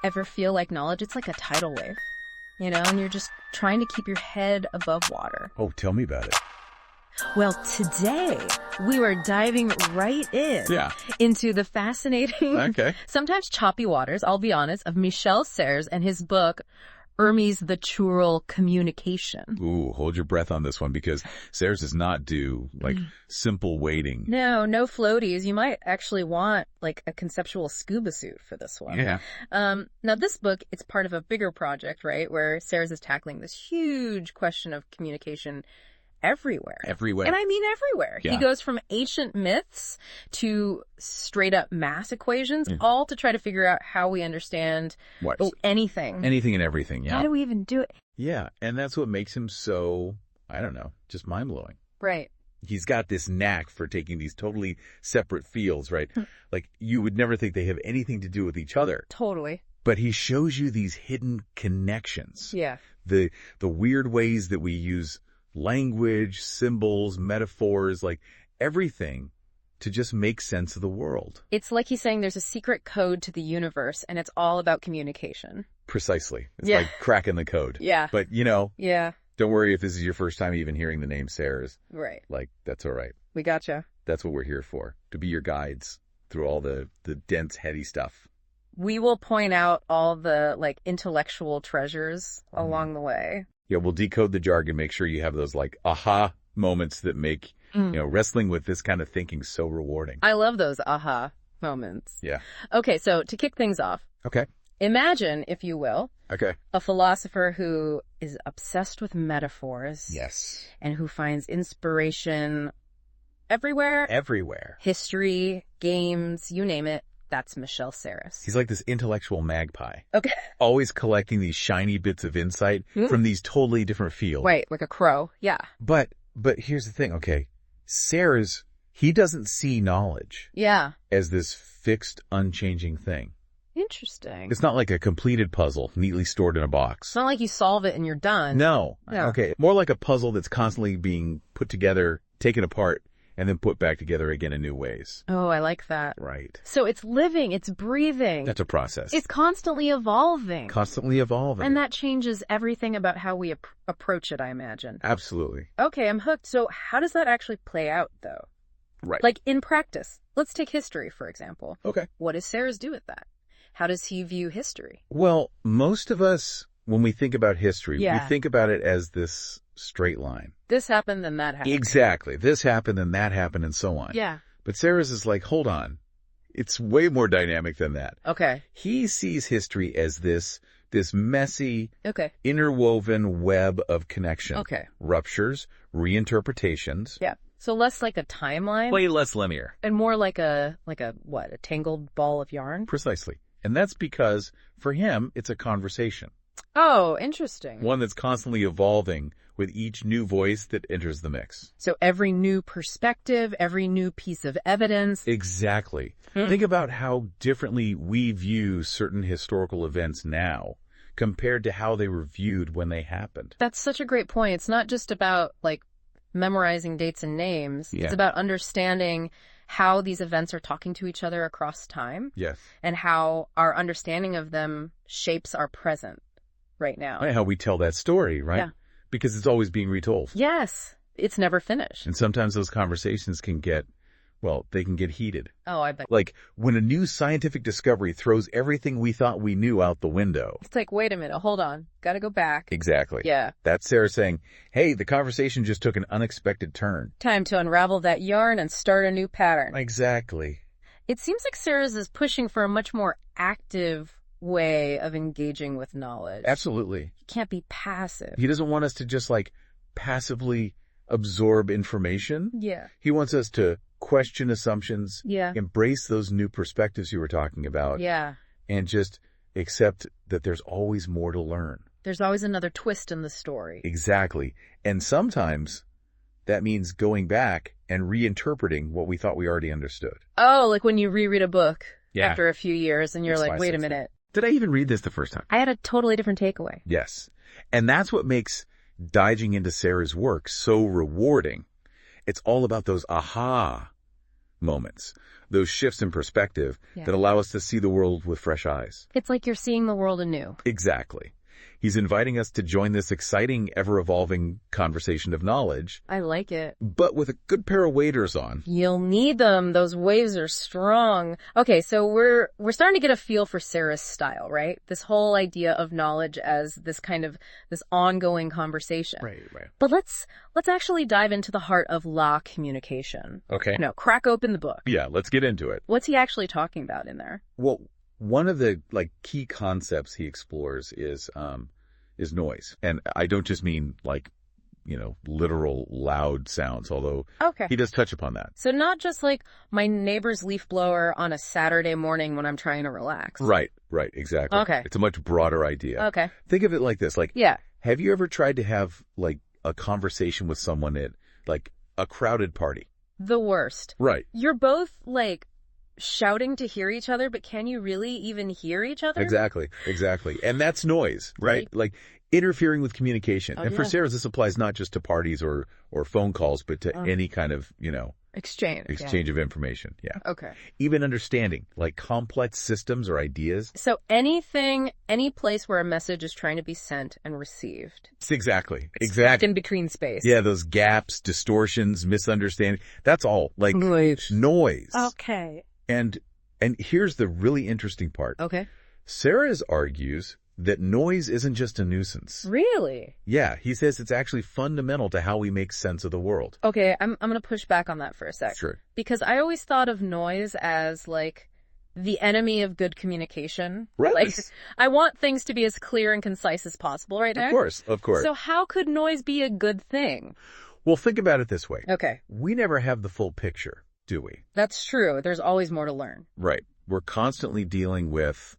Ever feel like knowledge? It's like a tidal wave, and you're just trying to keep your head above water. Oh, tell me about it. Well, today we were diving right into the fascinating, sometimes choppy waters, I'll be honest, of Michel Serres and his book, Hermès the Chural Communication. Ooh, hold your breath on this one, because Serres does not do, simple wading. No floaties. You might actually want, a conceptual scuba suit for this one. Yeah. Now, this book, it's part of a bigger project, right, where Serres is tackling this huge question of communication everywhere. Everywhere. And I mean everywhere. Yeah. He goes from ancient myths to straight up math equations, all to try to figure out how we understand anything. Anything and everything, yeah. How do we even do it? Yeah, and that's what makes him so, I don't know, just mind-blowing. Right. He's got this knack for taking these totally separate fields, right? You would never think they have anything to do with each other. Totally. But he shows you these hidden connections. Yeah. The weird ways that we use language, symbols, metaphors, everything to just make sense of the world. It's like he's saying there's a secret code to the universe, and it's all about communication. Precisely. It's like cracking the code. Yeah. But, Yeah. don't worry if this is your first time even hearing the name Serres. Right. That's all right. We gotcha. That's what we're here for, to be your guides through all the dense, heady stuff. We will point out all the, intellectual treasures along the way. Yeah, we'll decode the jargon, make sure you have those, aha moments that make, wrestling with this kind of thinking so rewarding. I love those aha moments. Yeah. Okay, so to kick things off. Okay. Imagine, if you will, a philosopher who is obsessed with metaphors. Yes. And who finds inspiration everywhere. Everywhere. History, games, you name it. That's Michel Serres. He's like this intellectual magpie. Okay. Always collecting these shiny bits of insight from these totally different fields. Right, like a crow. Yeah. But here's the thing, okay? Serres, he doesn't see knowledge as this fixed, unchanging thing. Interesting. It's not like a completed puzzle neatly stored in a box. It's not like you solve it and you're done. No. Okay. More like a puzzle that's constantly being put together, taken apart, and then put back together again in new ways. Oh, I like that. Right. So it's living, it's breathing. That's a process. It's constantly evolving. Constantly evolving. And that changes everything about how we approach it, I imagine. Absolutely. Okay, I'm hooked. So how does that actually play out, though? Right. In practice. Let's take history, for example. Okay. What does Serres do with that? How does he view history? Well, most of us, when we think about history, we think about it as this straight line. This happened, then that happened. Exactly. This happened, then that happened, and so on. Yeah. But Serres is like, hold on. It's way more dynamic than that. Okay. He sees history as this messy, interwoven web of connection. Okay. Ruptures, reinterpretations. Yeah. So less like a timeline. Way less linear. And more like a tangled ball of yarn? Precisely. And that's because, for him, it's a conversation. Oh, interesting. One that's constantly evolving with each new voice that enters the mix. So every new perspective, every new piece of evidence. Exactly. Think about how differently we view certain historical events now compared to how they were viewed when they happened. That's such a great point. It's not just about, memorizing dates and names. Yeah. It's about understanding how these events are talking to each other across time. Yes. And how our understanding of them shapes our present right now. How we tell that story, right? Yeah. Because it's always being retold. Yes. It's never finished. And sometimes those conversations can get heated. Oh, I bet. Like when a new scientific discovery throws everything we thought we knew out the window. It's like, wait a minute, hold on. Gotta go back. Exactly. Yeah. That's Sarah saying, hey, the conversation just took an unexpected turn. Time to unravel that yarn and start a new pattern. Exactly. It seems like Serres is pushing for a much more active way of engaging with knowledge. Absolutely. He can't be passive. He doesn't want us to just passively absorb information. Yeah. He wants us to question assumptions. Yeah. Embrace those new perspectives you were talking about. Yeah. And just accept that there's always more to learn. There's always another twist in the story. Exactly. And sometimes that means going back and reinterpreting what we thought we already understood. Oh, like when you reread a book after a few years and you're like, wait a minute. Did I even read this the first time? I had a totally different takeaway. Yes. And that's what makes diving into Serres' work so rewarding. It's all about those aha moments, those shifts in perspective that allow us to see the world with fresh eyes. It's like you're seeing the world anew. Exactly. He's inviting us to join this exciting, ever-evolving conversation of knowledge. I like it. But with a good pair of waders on. You'll need them. Those waves are strong. Okay, so we're starting to get a feel for Serres' style, right? This whole idea of knowledge as this ongoing conversation. Right. But let's actually dive into the heart of la communication. Okay. No, crack open the book. Yeah, let's get into it. What's he actually talking about in there? Well, one of the key concepts he explores is noise. And I don't just mean literal loud sounds, although he does touch upon that. So not just like my neighbor's leaf blower on a Saturday morning when I'm trying to relax. Right, exactly. Okay. It's a much broader idea. Okay. Think of it like this, have you ever tried to have a conversation with someone at a crowded party? The worst. Right. You're both shouting to hear each other, but can you really even hear each other? Exactly. And that's noise, right? Interfering with communication. And for Serres, this applies not just to parties or phone calls, but to any kind of, exchange of information. Yeah. Okay. Even understanding, complex systems or ideas. So any place where a message is trying to be sent and received. Exactly. In between space. Yeah, those gaps, distortions, misunderstanding. That's all noise. Okay. And here's the really interesting part. Okay. Serres argues that noise isn't just a nuisance. Really? Yeah, he says it's actually fundamental to how we make sense of the world. Okay, I'm going to push back on that for a sec. Sure. Because I always thought of noise as the enemy of good communication. Right. I want things to be as clear and concise as possible, right, Nick? Of course. So how could noise be a good thing? Well, think about it this way. Okay. We never have the full picture, do we? That's true. There's always more to learn. Right. We're constantly dealing with,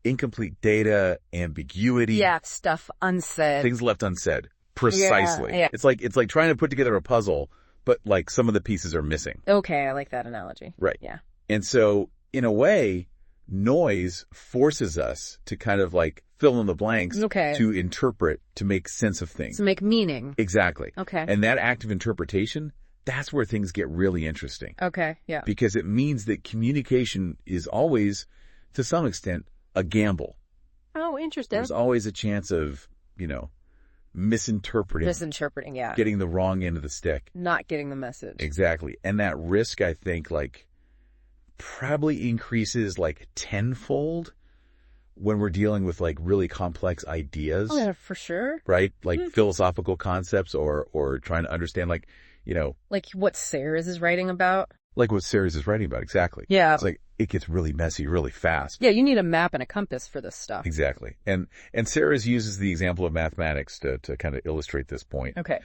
incomplete data, ambiguity. Yeah, stuff unsaid. Things left unsaid. Precisely. Yeah. It's like trying to put together a puzzle, but some of the pieces are missing. Okay, I like that analogy. Right. Yeah. And so, in a way, noise forces us to kind of fill in the blanks to interpret, to make sense of things. To make meaning. Exactly. Okay. And that act of interpretation, that's where things get really interesting. Okay, yeah. Because it means that communication is always, to some extent, a gamble. Oh, interesting. There's always a chance of, misinterpreting, yeah. Getting the wrong end of the stick. Not getting the message. Exactly. And that risk, I think, probably increases tenfold when we're dealing with really complex ideas. Oh, yeah, for sure. Right? Philosophical concepts or trying to understand like what Serres is writing about. Like what Serres is writing about, exactly. Yeah. It's it gets really messy really fast. Yeah, you need a map and a compass for this stuff. Exactly. And Serres uses the example of mathematics to kind of illustrate this point. Okay.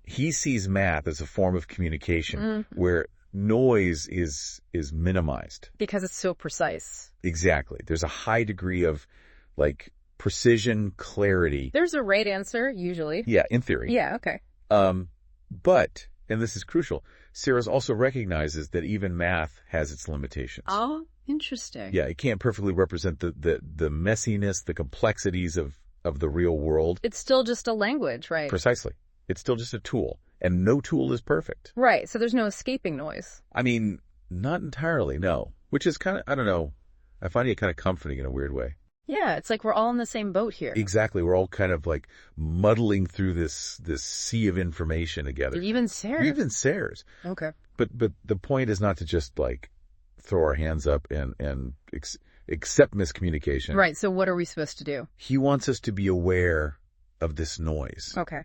He sees math as a form of communication where noise is minimized. Because it's so precise. Exactly. There's a high degree of precision, clarity. There's a right answer, usually. Yeah, in theory. Yeah, okay. But, and this is crucial, Serres also recognizes that even math has its limitations. Oh, interesting. Yeah, it can't perfectly represent the messiness, the complexities of the real world. It's still just a language, right? Precisely. It's still just a tool, and no tool is perfect. Right, so there's no escaping noise. I mean, not entirely, no. Which is kind of, I don't know, I find it kind of comforting in a weird way. Yeah, it's like we're all in the same boat here. Exactly. We're all kind of muddling through this sea of information together. Even Serres. Okay. But the point is not to just throw our hands up and accept miscommunication. Right. So what are we supposed to do? He wants us to be aware of this noise. Okay.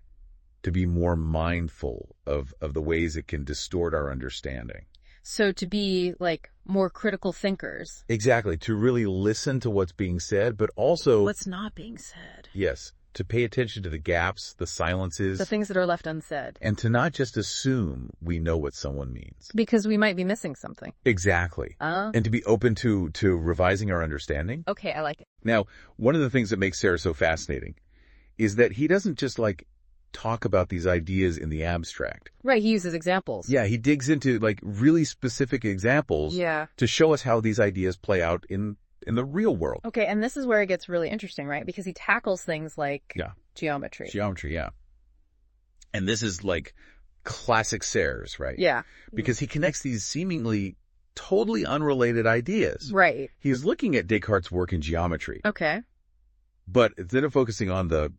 To be more mindful of the ways it can distort our understanding. So to be more critical thinkers. Exactly. To really listen to what's being said, but also what's not being said. Yes. To pay attention to the gaps, the silences. The things that are left unsaid. And to not just assume we know what someone means. Because we might be missing something. Exactly. And to be open to revising our understanding. Okay, I like it. Now, one of the things that makes Serres so fascinating is that he doesn't just talk about these ideas in the abstract. Right, he uses examples. Yeah, he digs into really specific examples to show us how these ideas play out in the real world. Okay, and this is where it gets really interesting, right? Because he tackles things like geometry. Geometry, yeah. And this is classic Serres, right? Yeah. Because he connects these seemingly totally unrelated ideas. Right. He's looking at Descartes' work in geometry. Okay. But instead of focusing on the,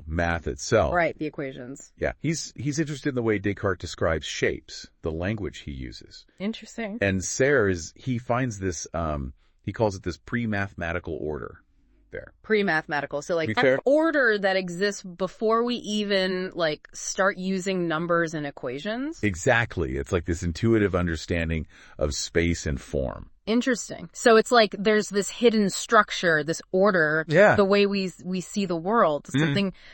math itself. Right, the equations. Yeah. He's interested in the way Descartes describes shapes, the language he uses. Interesting. And Serres, he finds this, he calls it this pre-mathematical order there. Pre-mathematical. So an order that exists before we even start using numbers and equations. Exactly. It's like this intuitive understanding of space and form. Interesting. So it's like there's this hidden structure, this order, the way we see the world,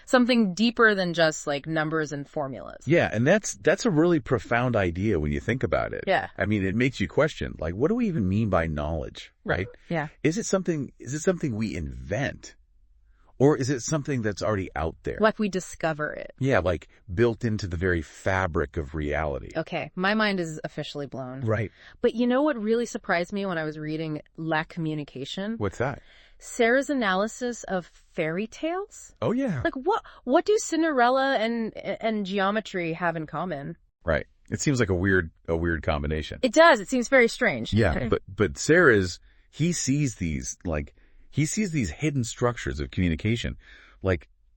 something deeper than just numbers and formulas. Yeah, and that's a really profound idea when you think about it. Yeah. I mean, it makes you question, what do we even mean by knowledge, right? Yeah. Is it something we invent? Or is it something that's already out there? Like we discover it. Yeah, built into the very fabric of reality. Okay, my mind is officially blown. Right. But you know what really surprised me when I was reading La Communication? What's that? Sarah's analysis of fairy tales? Oh, yeah. What do Cinderella and geometry have in common? Right. It seems like a weird combination. It does. It seems very strange. Yeah, but Serres, he sees these, he sees these hidden structures of communication,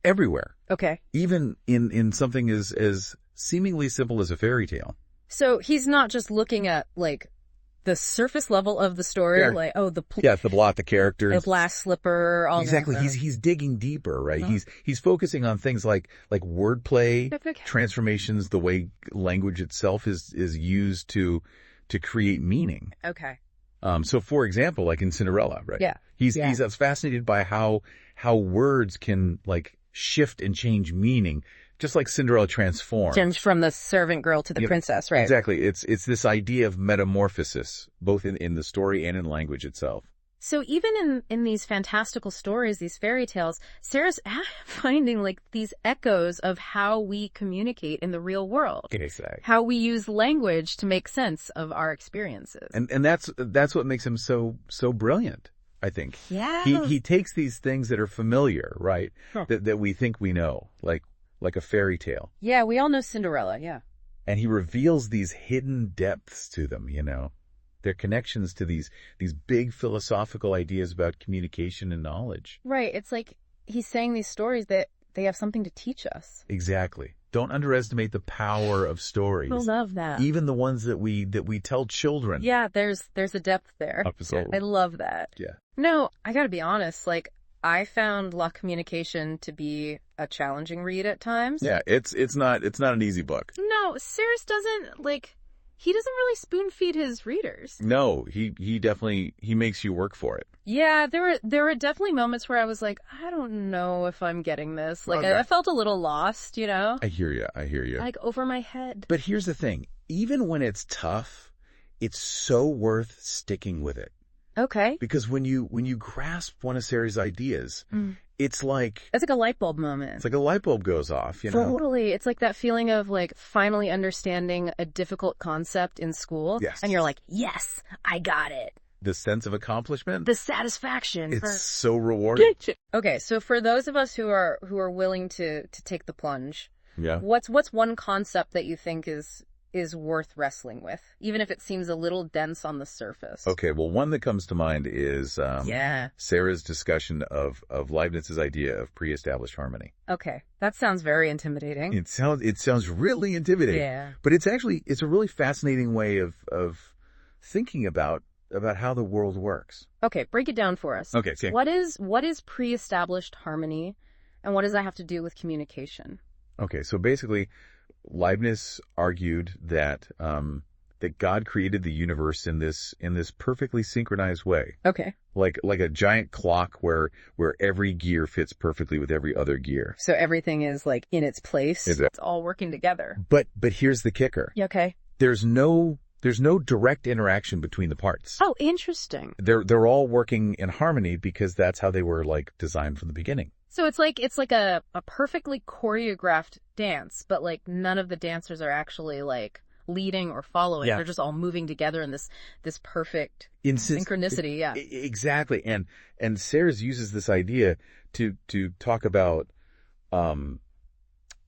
everywhere. Okay. Even in something as seemingly simple as a fairy tale. So he's not just looking at, the surface level of the story, the plot, the characters, the glass slipper, all exactly. that. He's digging deeper, right? Uh-huh. He's focusing on things like wordplay, transformations, the way language itself is used to create meaning. Okay. So for example, in Cinderella, right? Yeah. He's fascinated by how words can shift and change meaning, just like Cinderella transforms. Changed from the servant girl to the princess, right? Exactly. It's this idea of metamorphosis, both in the story and in language itself. So even in these fantastical stories, these fairy tales, Sarah's finding these echoes of how we communicate in the real world. Exactly. How we use language to make sense of our experiences. And that's what makes him so brilliant, I think. Yeah. He takes these things that are familiar, right? Huh. That we think we know, like a fairy tale. Yeah, we all know Cinderella, yeah. And he reveals these hidden depths to them, Their connections to these big philosophical ideas about communication and knowledge. Right. It's like he's saying these stories that they have something to teach us. Exactly. Don't underestimate the power of stories. I love that. Even the ones that we tell children. Yeah, there's a depth there. Absolutely. I love that. Yeah. No, I gotta be honest, I found La Communication to be a challenging read at times. Yeah, it's not an easy book. No, Serres doesn't he doesn't really spoon feed his readers. No, he definitely makes you work for it. Yeah, there were definitely moments where I was like, I don't know if I'm getting this. Okay. I felt a little lost, I hear you. Over my head. But here's the thing, even when it's tough, it's so worth sticking with it. Okay. Because when you grasp one of Serres' ideas, it's like a light bulb moment. It's like a light bulb goes off, Totally. It's like that feeling of finally understanding a difficult concept in school. Yes. And you're like, yes, I got it. The sense of accomplishment. The satisfaction. It's so rewarding. Okay, so for those of us who are willing to take the plunge, yeah. What's one concept that you think is worth wrestling with, even if it seems a little dense on the surface? Okay, well, one that comes to mind is Serres' discussion of Leibniz's idea of pre-established harmony. Okay, that sounds very intimidating. It sounds really intimidating. Yeah. But it's a really fascinating way of thinking about how the world works. Okay, break it down for us. Okay. What is pre-established harmony, and what does that have to do with communication? Okay, so basically, Leibniz argued that God created the universe in this perfectly synchronized way. Okay. Like a giant clock where every gear fits perfectly with every other gear. So everything is in its place. Exactly. It's all working together. But here's the kicker. Okay. There's no direct interaction between the parts. Oh, interesting. They're all working in harmony because that's how they were designed from the beginning. So it's like a perfectly choreographed dance, but none of the dancers are actually leading or following. Yeah. They're just all moving together in this perfect synchronicity. Yeah. Exactly. And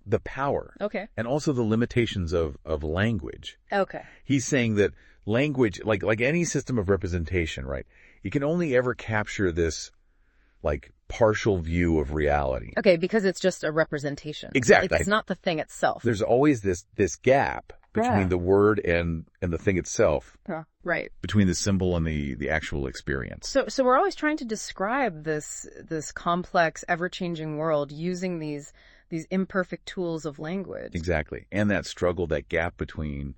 the power. Okay. And also the limitations of language. Okay. He's saying that language, like any system of representation, right? You can only ever capture this, like, partial view of reality. Okay, because it's just a representation. Exactly. It's not the thing itself. There's always this gap between the word and the thing itself. Right. Between the symbol and the actual experience. So we're always trying to describe this complex, ever-changing world using these imperfect tools of language. Exactly. And that struggle, that gap between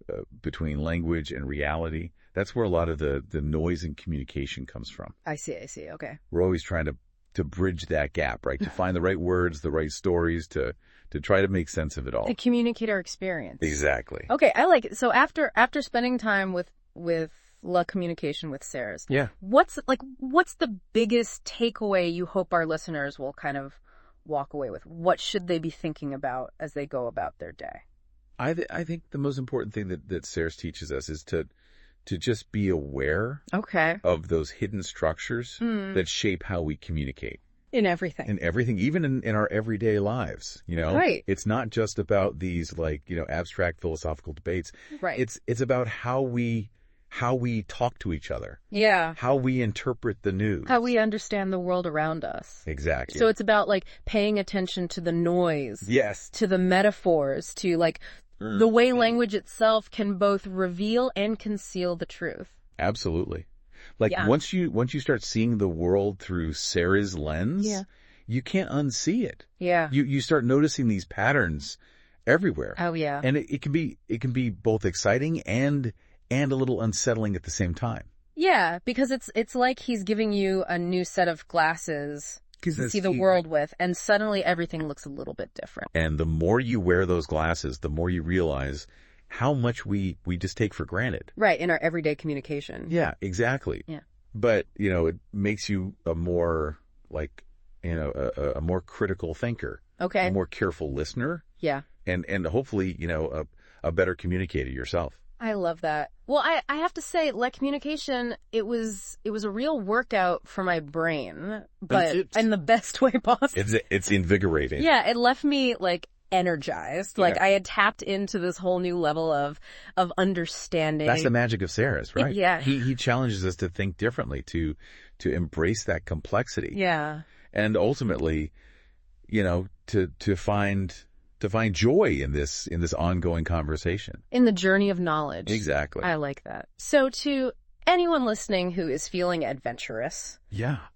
language and reality, that's where a lot of the noise in communication comes from. I see. Okay. We're always trying to bridge that gap, right? To find the right words, the right stories, to try to make sense of it all. To communicate our experience. Exactly. Okay, I like it. So after spending time with La Communication with Serres, what's the biggest takeaway you hope our listeners will kind of walk away with? What should they be thinking about as they go about their day? I think the most important thing that Serres teaches us is to just be aware of those hidden structures that shape how we communicate. In everything, even in our everyday lives, Right. It's not just about these abstract philosophical debates. Right. It's about how we talk to each other. Yeah. How we interpret the news. How we understand the world around us. Exactly. So it's about paying attention to the noise. Yes. To the metaphors, to the way language itself can both reveal and conceal the truth. Absolutely. Once you start seeing the world through Serres' lens, you can't unsee it. Yeah. You start noticing these patterns everywhere. Oh yeah. And it can be both exciting and a little unsettling at the same time. Yeah, because it's like he's giving you a new set of glasses to see the world with, and suddenly everything looks a little bit different. And the more you wear those glasses, the more you realize how much we just take for granted. Right, in our everyday communication. Yeah, exactly. Yeah. But, it makes you a more, a more critical thinker. Okay. A more careful listener. Yeah. And hopefully, a better communicator yourself. I love that. Well, I have to say, La Communication, it was a real workout for my brain, but in the best way possible. It's invigorating. Yeah, it left me energized. I had tapped into this whole new level of understanding. That's the magic of Serres, right? Yeah. He challenges us to think differently, to embrace that complexity. Yeah. And ultimately, to find joy in this ongoing conversation. In the journey of knowledge. Exactly. I like that. So to anyone listening who is feeling adventurous,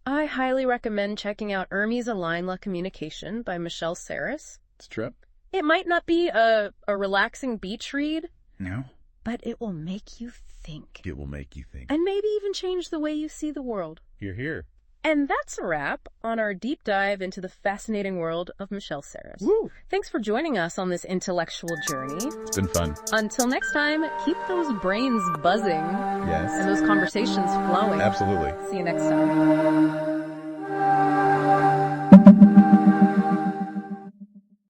I highly recommend checking out Hermès I, La Communication by Michel Serres. It's true. It might not be a relaxing beach read. No. But it will make you think. It will make you think. And maybe even change the way you see the world. You're here. And that's a wrap on our deep dive into the fascinating world of Michel Serres. Woo! Thanks for joining us on this intellectual journey. It's been fun. Until next time, keep those brains buzzing. Yes. And those conversations flowing. Absolutely. See you next time.